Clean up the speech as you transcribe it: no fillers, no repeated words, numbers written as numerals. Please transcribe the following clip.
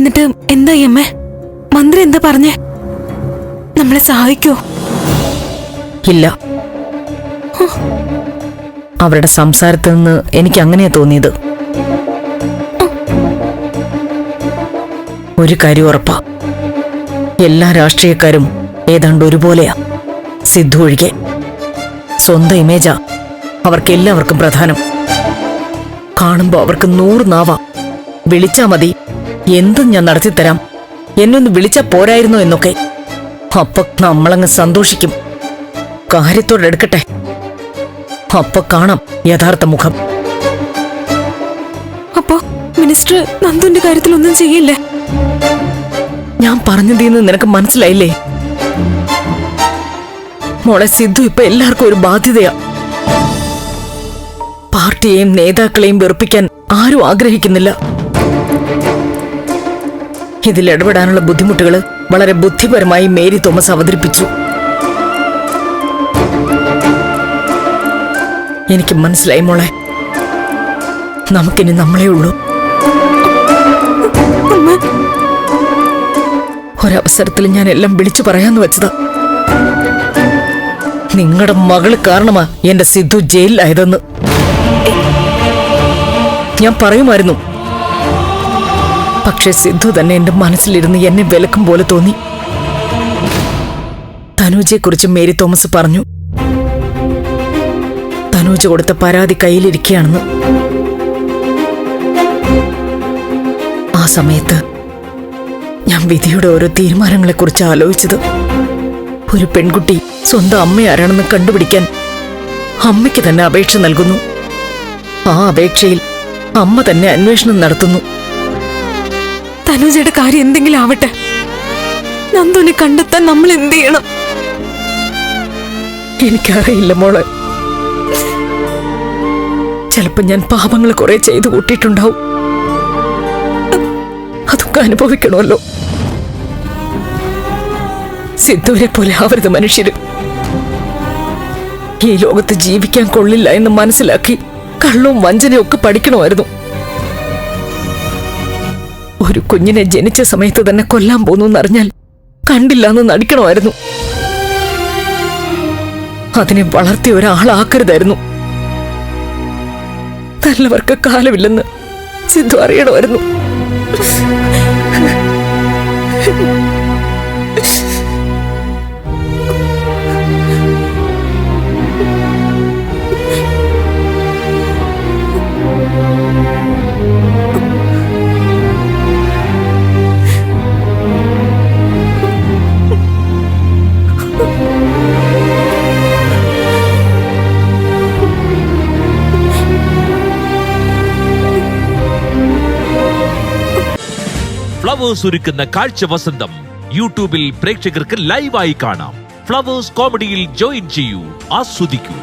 എന്നിട്ട് എന്തായി അമ്മേ? മന്ത്രി എന്താ പറഞ്ഞേ? നമ്മളെ സഹായിക്കോ? ഇല്ല. അവരുടെ സംസാരത്തിൽ നിന്ന് എനിക്ക് അങ്ങനെയാ തോന്നിയത്. ഒരു കാര്യം ഉറപ്പാ, എല്ലാ രാഷ്ട്രീയക്കാരും ഏതാണ്ട് ഒരുപോലെയാ, സിദ്ധു ഒഴികെ. സ്വന്തം ഇമേജാ അവർക്കെല്ലാവർക്കും പ്രധാനം. കാണുമ്പോ അവർക്ക് 100 നാവാ. വിളിച്ചാ മതി, എന്തും ഞാൻ നടത്തിത്തരാം, എന്നൊന്ന് വിളിച്ചാ പോരായിരുന്നോ എന്നൊക്കെ. അപ്പൊ നമ്മളങ്ങ് സന്തോഷിക്കും. കാര്യത്തോടെടുക്കട്ടെ, അപ്പൊ കാണാം യഥാർത്ഥ മുഖം. അപ്പോ മിനിസ്റ്റർ നന്ദുന്റെ കാര്യത്തിൽ ഒന്നും ചെയ്യില്ലേ? ഞാൻ പറഞ്ഞതിന്ന് നിനക്ക് മനസ്സിലായില്ലേ? മോളെ, സിദ്ധു ഇപ്പൊ എല്ലാവർക്കും ഒരു ബാധ്യതയാ. പാർട്ടിയെയും നേതാക്കളെയും വെറുപ്പിക്കാൻ ആരും ആഗ്രഹിക്കുന്നില്ല. ഇതിൽ ഇടപെടാനുള്ള ബുദ്ധിമുട്ടുകൾ വളരെ ബുദ്ധിപരമായി മേരി തോമസ് അവതരിപ്പിച്ചു. എനിക്ക് മനസ്സിലായി മോളെ, നമുക്കിനി നമ്മളേ ഉള്ളൂ. ഒരവസരത്തിൽ ഞാൻ എല്ലാം വിളിച്ചു പറയാന്ന് വെച്ചതാ. നിങ്ങളുടെ മകള് കാരണമാ എന്റെ സിദ്ധു ജയിലിലായതെന്ന് ഞാൻ പറയുമായിരുന്നു. പക്ഷെ സിദ്ധു തന്നെ എന്റെ മനസ്സിലിരുന്ന് എന്നെ വിലക്കും പോലെ തോന്നി. തനൂജയെക്കുറിച്ച് മേരി തോമസ് പറഞ്ഞു. തനൂജ കൊടുത്ത പരാതി കയ്യിലിരിക്കുകയാണെന്ന്. ആ സമയത്ത് ഞാൻ വിധിയുടെ ഓരോ തീരുമാനങ്ങളെക്കുറിച്ച് ആലോചിച്ചത്. ഒരു പെൺകുട്ടി സ്വന്തം അമ്മ ആരാണെന്ന് കണ്ടുപിടിക്കാൻ അമ്മയ്ക്ക് തന്നെ അപേക്ഷ നൽകുന്നു. ആ അപേക്ഷയിൽ അമ്മ തന്നെ അന്വേഷണം നടത്തുന്നു. തനുജയുടെ കാര്യം എന്തെങ്കിലും ആവട്ടെ, നന്ദുനെ കണ്ടെത്താൻ നമ്മൾ എന്ത് ചെയ്യണം? എനിക്കറിയില്ല മോളെ. ചിലപ്പോ ഞാൻ പാപങ്ങൾ കുറെ ചെയ്തു കൂട്ടിയിട്ടുണ്ടാവും. അതൊക്കെ അനുഭവിക്കണമല്ലോ. സിദ്ധുവിനെ പോലെ ആവരുത് മനുഷ്യര്. ഈ ലോകത്ത് ജീവിക്കാൻ കൊള്ളില്ല എന്ന് മനസ്സിലാക്കി കള്ളവും വഞ്ചനയും ഒക്കെ പഠിക്കണമായിരുന്നു. ഒരു കുഞ്ഞിനെ ജനിച്ച സമയത്ത് തന്നെ കൊല്ലാൻ പോന്നു എന്നറിഞ്ഞാൽ കണ്ടില്ല എന്ന് നടിക്കണമായിരുന്നു. അതിനെ വളർത്തിയ ഒരാളാക്കരുതായിരുന്നു. നല്ലവർക്ക് കാലമില്ലെന്ന് സിദ്ധു അറിയണമായിരുന്നു. ഫ്ലവേഴ്സ് ഒരുക്കുന്ന കാഴ്ച വസന്തം യൂട്യൂബിൽ പ്രേക്ഷകർക്ക് ലൈവായി കാണാം. ഫ്ലവേഴ്സ് കോമഡിയിൽ ജോയിൻ ചെയ്യൂ, ആസ്വദിക്കൂ.